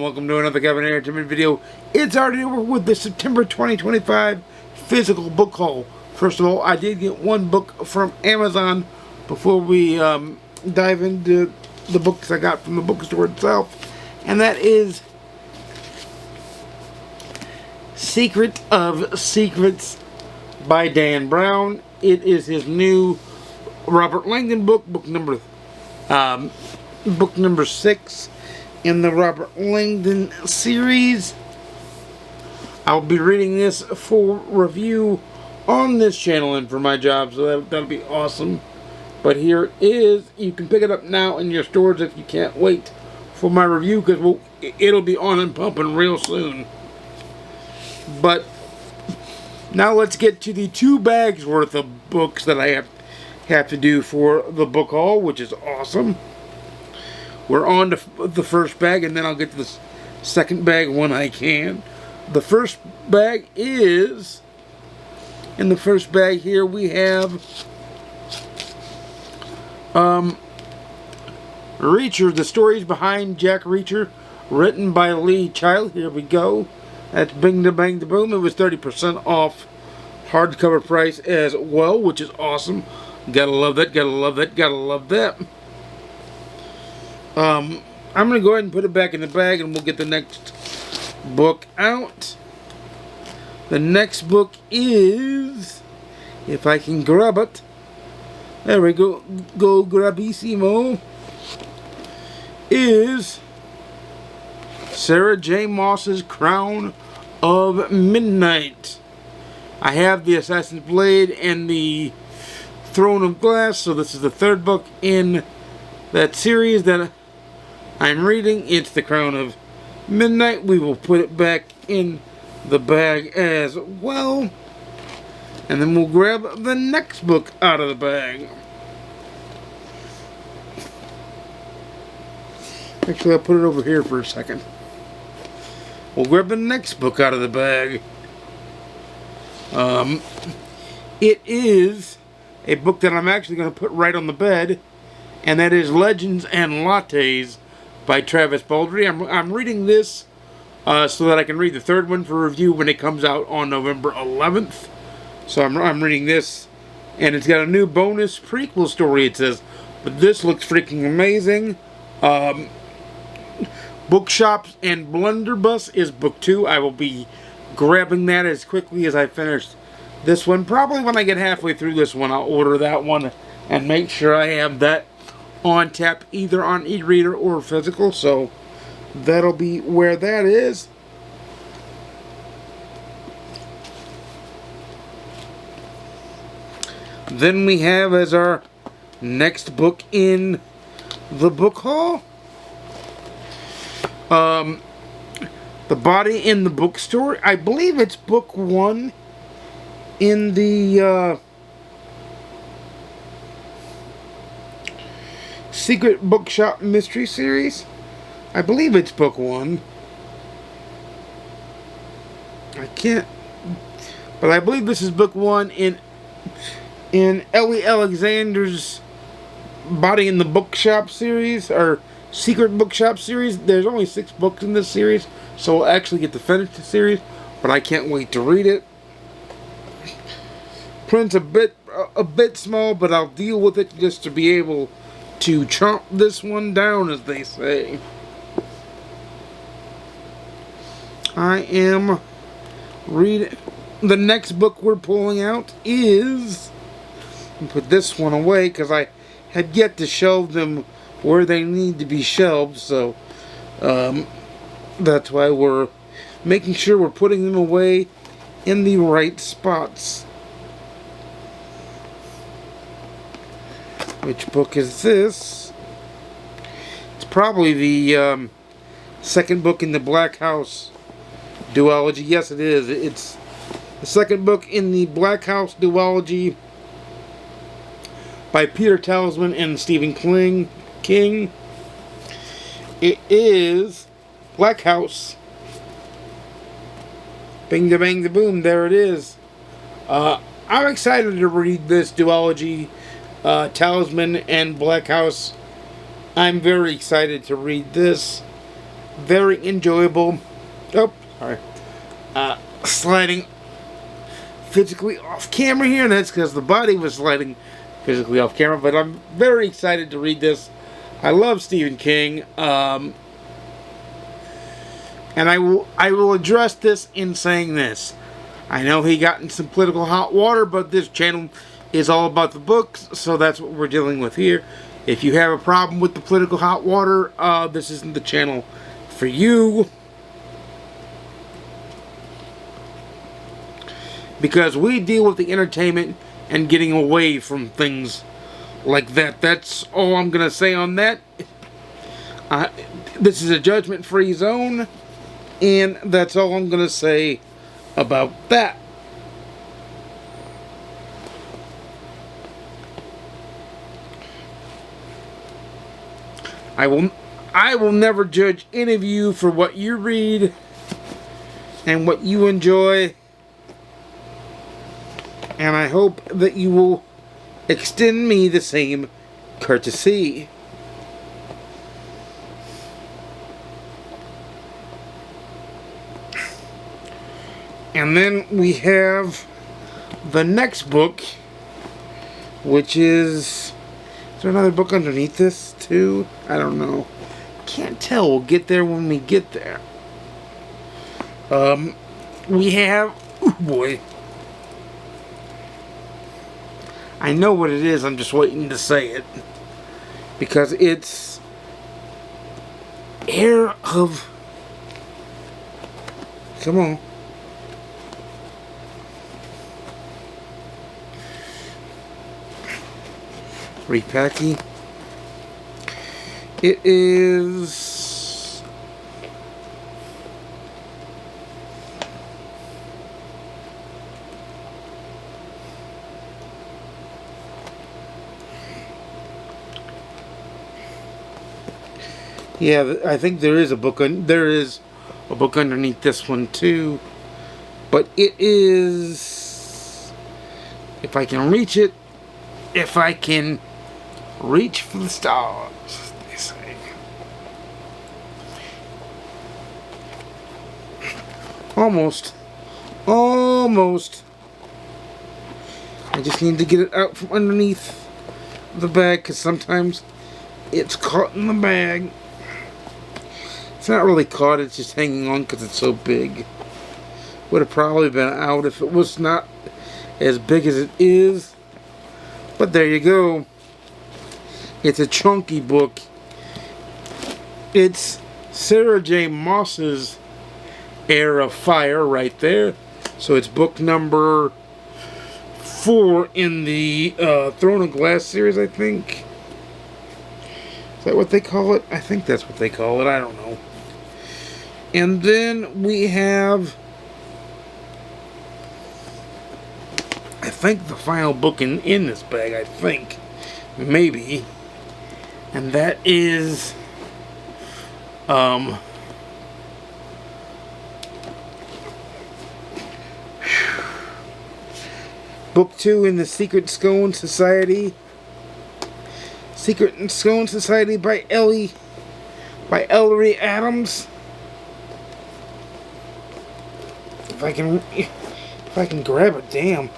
welcome to another Kevin Entertainment video. It's already over with the September 2025 physical book haul. First of all, I did get one book from Amazon before we dive into the books I got from the bookstore itself, and that is Secret of Secrets by Dan Brown. It is his new Robert Langdon book, book number 6 in the Robert Langdon series. I'll be reading this for review on this channel and for my job, so that'll be awesome. But here it is. You can pick it up now in your stores if you can't wait for my review, because it'll be on and pumping real soon. But now let's get to the 2 bags worth of books that I have to do for the book haul, which is awesome. We're on to the first bag, and then I'll get to the second bag when I can. The first bag is, in the first bag here we have Reacher, the stories behind Jack Reacher, written by Lee Child. Here we go. That's Bing to Bang to Boom. It was 30% off hardcover price as well, which is awesome. Gotta love that, gotta love that, gotta love that. I'm going to go ahead and put it back in the bag, and we'll get the next book out. The next book is, if I can grab it, there we go, grabissimo, is Sarah J. Maas's Crown of Midnight. I have the Assassin's Blade and the Throne of Glass, so this is the third book in that series that I'm reading. It's the Crown of Midnight. We will put it back in the bag as well, and then we'll grab the next book out of the bag. Actually, I'll put it over here for a second. We'll grab the next book out of the bag. It is a book that I'm actually going to put right on the bed, and that is Legends and Lattes by Travis Baldree. I'm reading this so that I can read the third one for review when it comes out on November 11th. So I'm reading this, and it's got a new bonus prequel story, it says. But this looks freaking amazing. Bookshops and Blunderbuss is book 2. I will be grabbing that as quickly as I finish this one. Probably when I get halfway through this one, I'll order that one and make sure I have that on tap, either on e-reader or physical. So that'll be where that is. Then we have as our next book in the book haul, The Body in the Bookstore. I believe it's book 1 in the Secret Bookshop Mystery Series. I believe it's book 1. I can't, but I believe this is book 1 in Ellie Alexander's Body in the Bookshop series, or Secret Bookshop series. There's only 6 books in this series, so we'll actually get to finish the series, but I can't wait to read it. Print's a bit small, but I'll deal with it just to be able to chomp this one down, as they say. I am reading. The next book we're pulling out is, put this one away because I had yet to shelve them where they need to be shelved, so that's why we're making sure we're putting them away in the right spots. Which book is this? It's probably the second book in the Black House duology. Yes, it is. It's the second book in the Black House duology by Peter Talisman and Stephen King. It is Black House. Bing to Bang to Boom. There it is. I'm excited to read this duology, Talisman and Black House. I'm very excited to read this. very enjoyable. Oh, sorry. Sliding physically off camera here, and that's because the body was sliding physically off camera, but I'm very excited to read this. I love Stephen King, and I will address this in saying this. I know he got in some political hot water, but this channel is all about the books, so that's what we're dealing with here. If you have a problem with the political hot water, this isn't the channel for you. Because we deal with the entertainment and getting away from things like that. That's all I'm going to say on that. This is a judgment-free zone, and that's all I'm going to say about that. I will never judge any of you for what you read and what you enjoy. And I hope that you will extend me the same courtesy. And then we have the next book, which is there another book underneath this too? I don't know. Can't tell. We'll get there when we get there. We have, oh boy. I know what it is, I'm just waiting to say it. Because it's Heir of... Come on. Repacking. It is... Yeah, I think there is a book underneath this one too. But it is, if I can reach it, if I can reach for the stars, they say. Almost. Almost. I just need to get it out from underneath the bag, because sometimes it's caught in the bag. It's not really caught, it's just hanging on because it's so big. Would have probably been out if it was not as big as it is. But there you go. It's a chunky book. It's Sarah J. Maas's Heir of Fire right there. So it's book number 4 in the Throne of Glass series, I think. Is that what they call it? I think that's what they call it. I don't know. And then we have, I think, the final book in this bag, I think. Maybe. And that is, book 2 in the Secret Scone Society. Secret and Scone Society by Ellery Adams. If I can grab it, damn.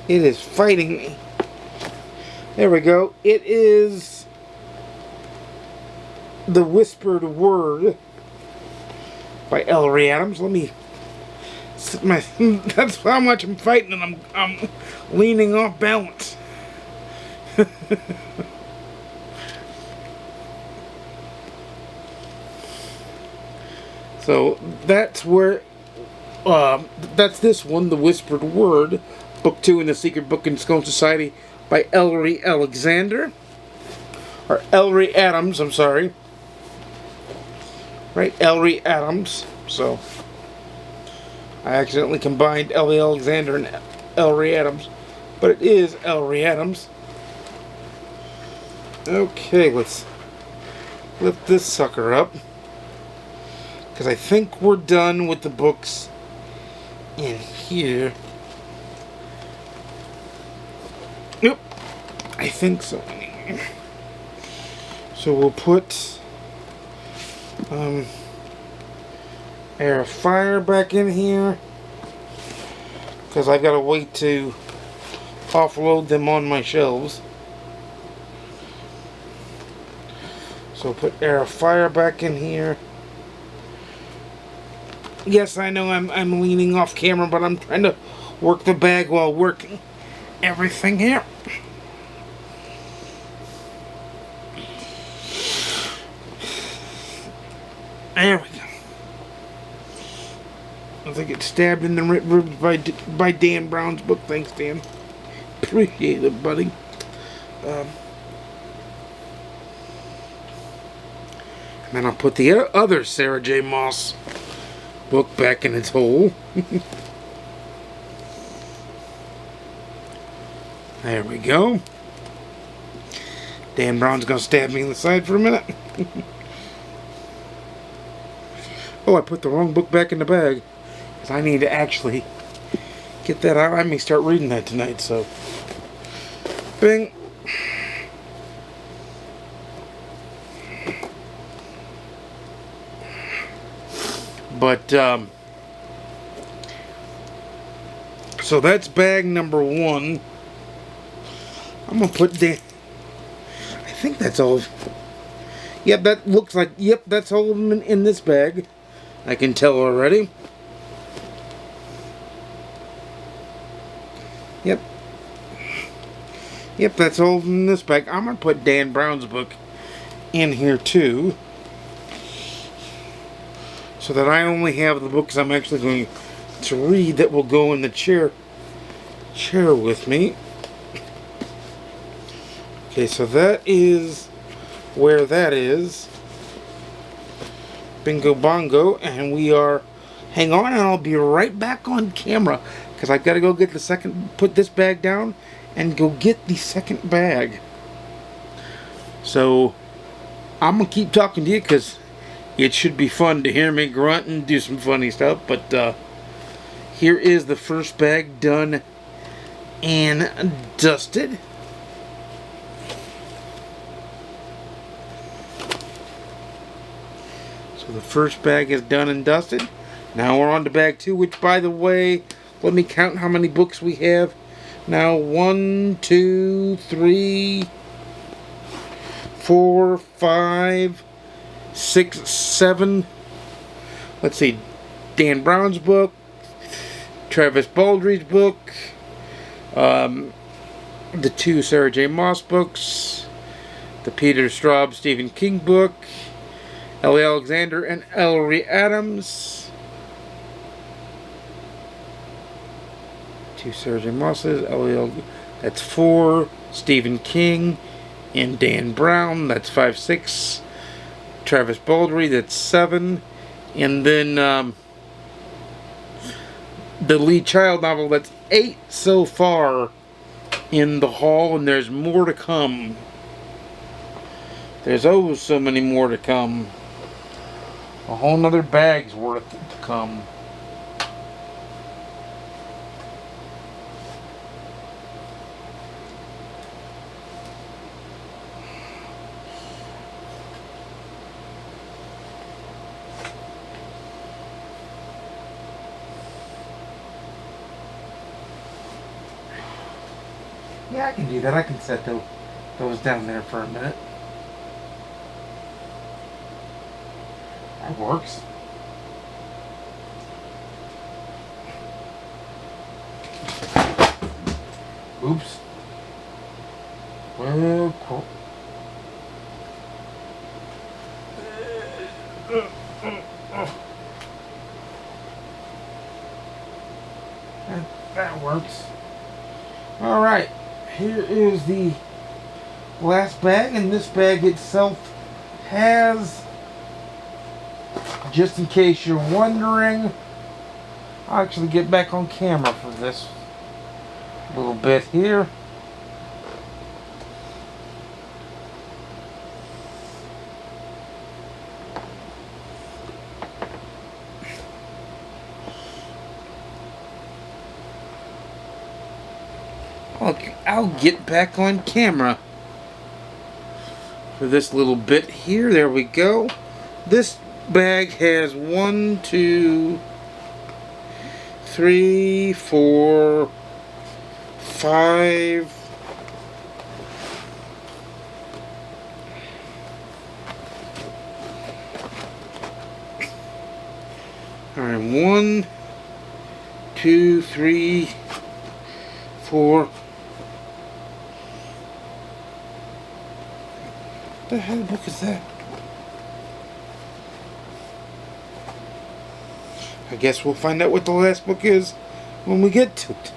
It is fighting me. There we go. It is The Whispered Word by Ellery Adams. Let me sit my. That's how much I'm fighting, and I'm leaning off balance. So that's where. That's this one, The Whispered Word, book 2 in the Secret Book and Scone Society by Ellery Alexander. Or Ellery Adams, I'm sorry. Right, Ellery Adams. So, I accidentally combined Ellery Alexander and Ellery Adams. But it is Ellery Adams. Okay, let's lift this sucker up. Because I think we're done with the books in here. Nope. I think so. So we'll put Air fire back in here, because I gotta wait to offload them on my shelves. So put air fire back in here. Yes, I know I'm leaning off camera, but I'm trying to work the bag while working everything here. There we go. As I get stabbed in the ribs by Dan Brown's book. Thanks, Dan. Appreciate it, buddy. And then I'll put the other Sarah J. Maas book back in its hole. There we go. Dan Brown's gonna stab me in the side for a minute. Oh, I put the wrong book back in the bag. Because I need to actually get that out. I may start reading that tonight, so. Bing. But, so that's bag number 1. I'm going to put Dan. I think that's all. Yep, that looks like, yep, that's all of them in this bag. I can tell already. Yep. Yep, that's all in this bag. I'm going to put Dan Brown's book in here too, so that I only have the books I'm actually going to read that will go in the chair with me. Okay, so that is where that is. Bingo bongo, and we are. Hang on, and I'll be right back on camera. Because I've got to go get the second, put this bag down, and go get the second bag. So, I'm going to keep talking to you, because it should be fun to hear me grunt and do some funny stuff. But, here is the first bag done and dusted. So, the first bag is done and dusted. Now we're on to bag 2, which, by the way, let me count how many books we have. Now, 1, 2, 3, 4, 5, 6, 7. Let's see. Dan Brown's book. Travis Baldry's book. The 2 Sarah J. Maas books. The Peter Straub Stephen King book. Ellie Alexander and Ellery Adams. 2 Sarah J. Maas's, that's 4, Stephen King and Dan Brown, that's 5, 6, Travis Baldry, that's 7, and then the Lee Child novel, that's 8 so far in the haul, and there's more to come. There's oh so many more to come. A whole nother bag's worth to come. Yeah, I can do that. I can set those down there for a minute. That works. Oops. Well, cool. That works. All right. Here is the last bag, and this bag itself has, just in case you're wondering, I'll actually get back on camera for this little bit here. I'll get back on camera for this little bit here. There we go. This bag has 1, 2, 3, 4, 5. Alright, 1, 2, 3, 4. What the hell book is that? I guess we'll find out what the last book is when we get to it.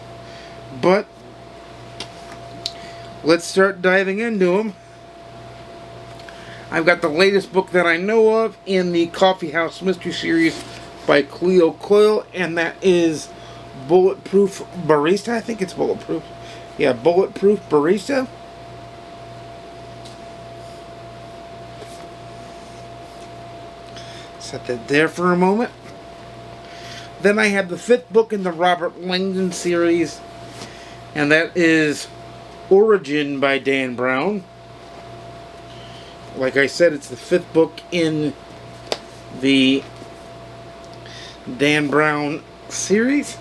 But let's start diving into them. I've got the latest book that I know of in the Coffee House Mystery Series by Cleo Coyle, and that is Bulletproof Barista. I think it's Bulletproof. Yeah, Bulletproof Barista. Set that there for a moment. Then I have the 5th book in the Robert Langdon series, and that is Origin by Dan Brown. Like I said, it's the 5th book in the Dan Brown series.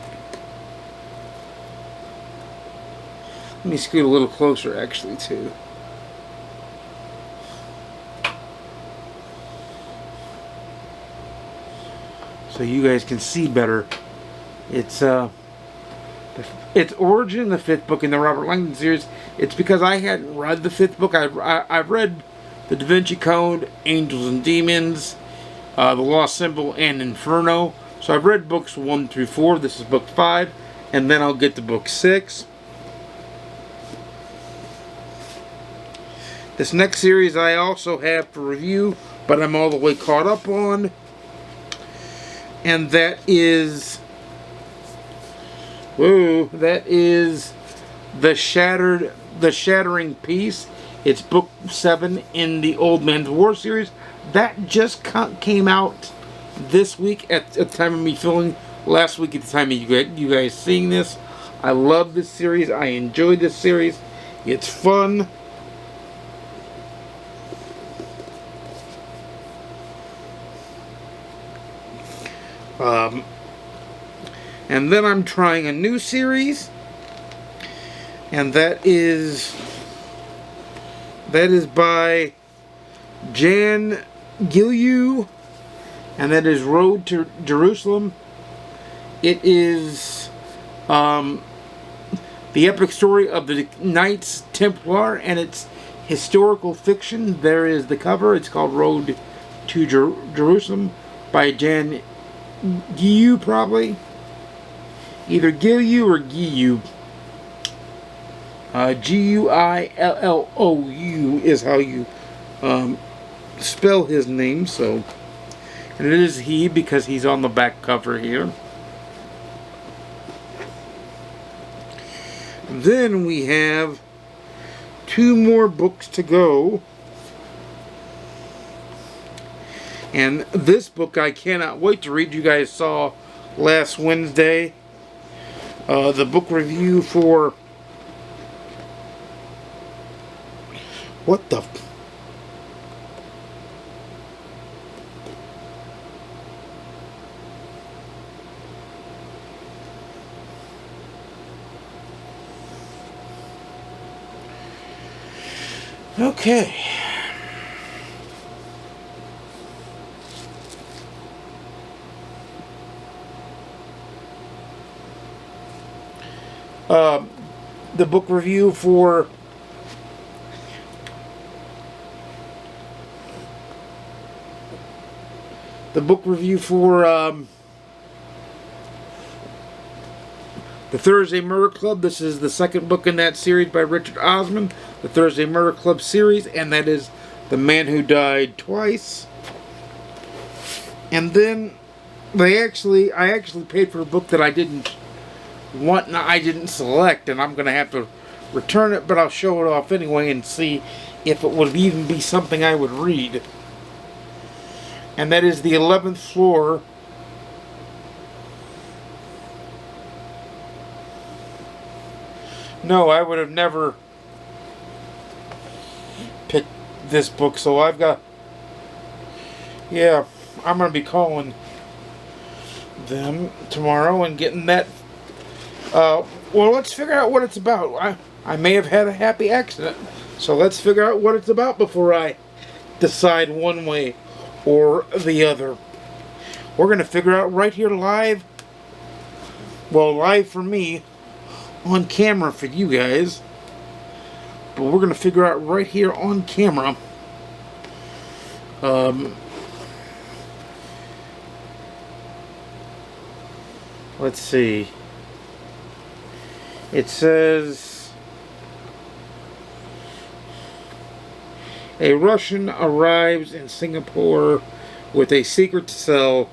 Let me scoot a little closer, actually, too. So you guys can see better. It's Origin, the 5th book in the Robert Langdon series. It's because I hadn't read the 5th book. I've read The Da Vinci Code, Angels and Demons, The Lost Symbol, and Inferno. So I've read books 1 through 4. This is book 5. And then I'll get to book 6. This next series I also have for review, but I'm all the way caught up on. And that is... whoa, that is The Shattering Peace. It's book 7 in the Old Man's War series. That just came out this week at the time of me filming. Last week at the time of you guys seeing this. I love this series. I enjoy this series. It's fun. And then I'm trying a new series, and that is by Jan Guillou, and that is Road to Jerusalem. It is the epic story of the Knights Templar, and it's historical fiction. There is the cover. It's called Road to Jerusalem by Jan Guillou, probably. Either Guillou or Guillou. Guillou is how you spell his name. So, and it is he because he's on the back cover here. Then we have 2 more books to go. And this book I cannot wait to read. You guys saw last Wednesday the book review for... what the... okay. The book review for the Thursday Murder Club. This is the 2nd book in that series by Richard Osman, the Thursday Murder Club series, and that is The Man Who Died Twice. And then I actually paid for a book that I didn't want and I didn't select, and I'm going to have to return it, but I'll show it off anyway and see if it would even be something I would read. And that is The 11th Floor. No, I would have never picked this book, so I've got... yeah. I'm going to be calling them tomorrow and getting that. Well, let's figure out what it's about. I may have had a happy accident, so let's figure out what it's about before I decide one way or the other. We're going to figure out right here live. Well, live for me, on camera for you guys. But we're going to figure out right here on camera. Let's see. It says a Russian arrives in Singapore with a secret to sell.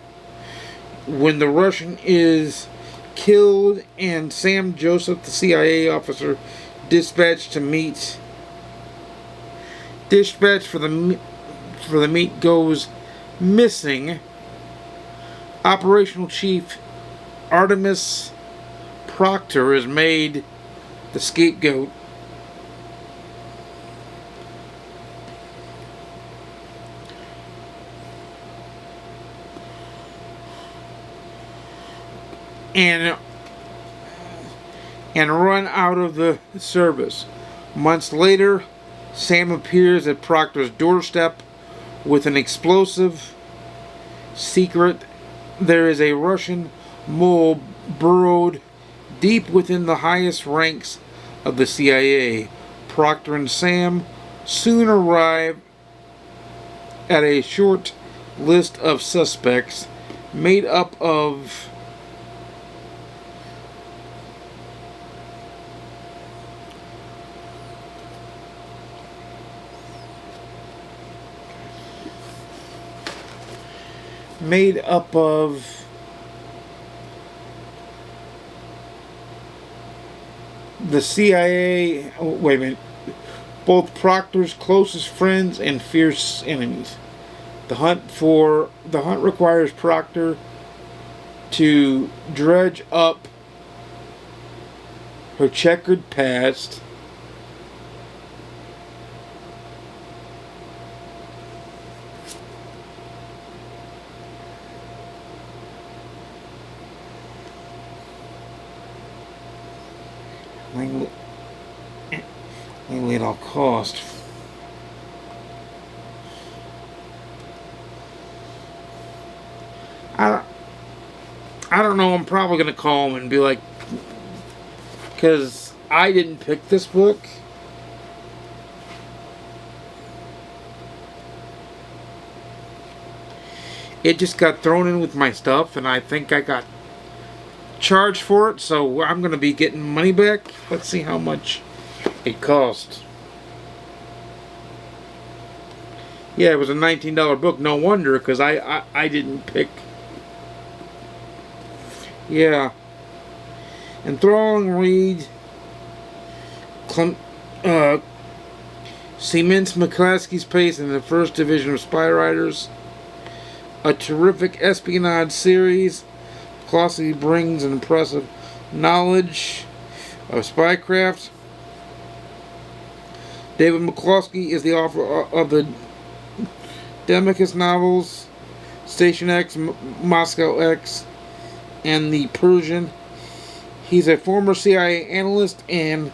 When the Russian is killed and Sam Joseph, the CIA officer, dispatched for the meat goes missing. Operational Chief Artemis Proctor is made the scapegoat. And run out of the service. Months later, Sam appears at Proctor's doorstep with an explosive secret. There is a Russian mole burrowed deep within the highest ranks of the CIA. Proctor and Sam soon arrive at a short list of suspects made up of the CIA, wait a minute, both Proctor's closest friends and fierce enemies. The hunt requires Proctor to dredge up her checkered past, mainly at all cost. I don't know. I'm probably gonna call him and be like, because I didn't pick this book. It just got thrown in with my stuff, and I think I got charged for it, so I'm going to be getting money back. Let's see how much it cost. Yeah, it was a $19 book. No wonder, because I didn't pick. Yeah. Enthralling read. Cements McClaskey's pace in the first division of spy writers. A terrific espionage series. McCloskey brings an impressive knowledge of spycraft. David McCloskey is the author of the Demicus novels, Station X, Moscow X, and The Persian. He's a former CIA analyst and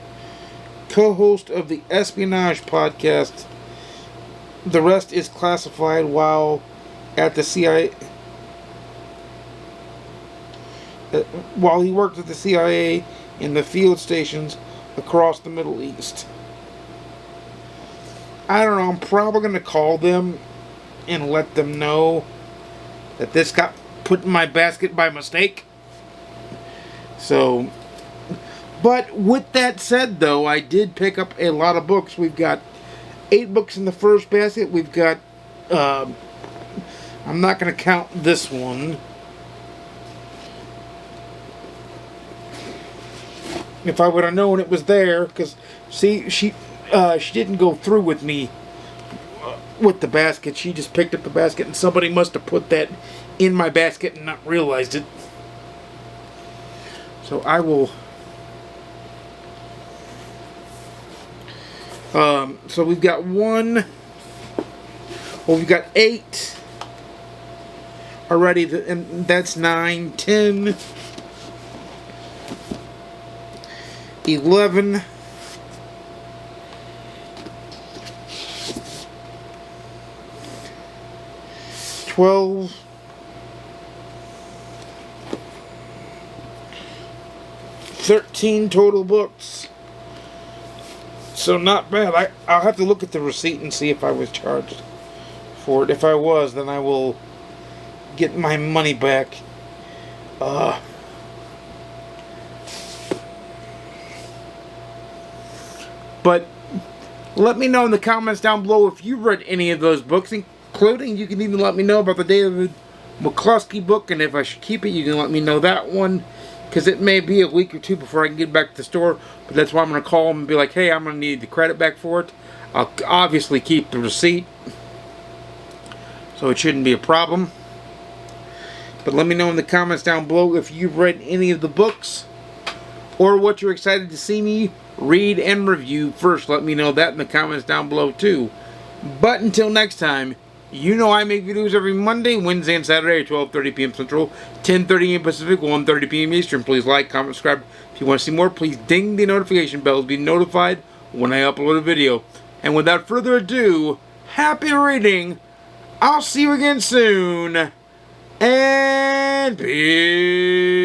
co-host of the espionage podcast The Rest is Classified while at the CIA. While he worked at the CIA in the field stations across the Middle East. I don't know, I'm probably going to call them and let them know that this got put in my basket by mistake. So, but with that said though, I did pick up a lot of books. We've got 8 books in the first basket. We've got, I'm not going to count this one. If I would have known it was there, because see, she didn't go through with me with the basket. She just picked up the basket, and somebody must have put that in my basket and not realized it. So I will. So we've got 8 already, and that's 9, 10, 11, 12, 13 total books. So not bad. I'll have to look at the receipt and see if I was charged for it. If I was, then I will get my money back. But let me know in the comments down below if you read any of those books, including you can even let me know about the David McCluskey book, and if I should keep it, you can let me know that one, because it may be a week or two before I can get back to the store. But that's why I'm going to call them and be like, hey, I'm going to need the credit back for it. I'll obviously keep the receipt, so it shouldn't be a problem. But let me know in the comments down below if you've read any of the books, or what you're excited to see me read and review first. Let me know that in the comments down below too. But until next time, you know I make videos every Monday, Wednesday, and Saturday at 12:30 p.m. Central, 10:30 a.m. Pacific, 1:30 p.m. Eastern. Please like, comment, subscribe. If you want to see more, please ding the notification bell to be notified when I upload a video. And without further ado, happy reading. I'll see you again soon. And peace.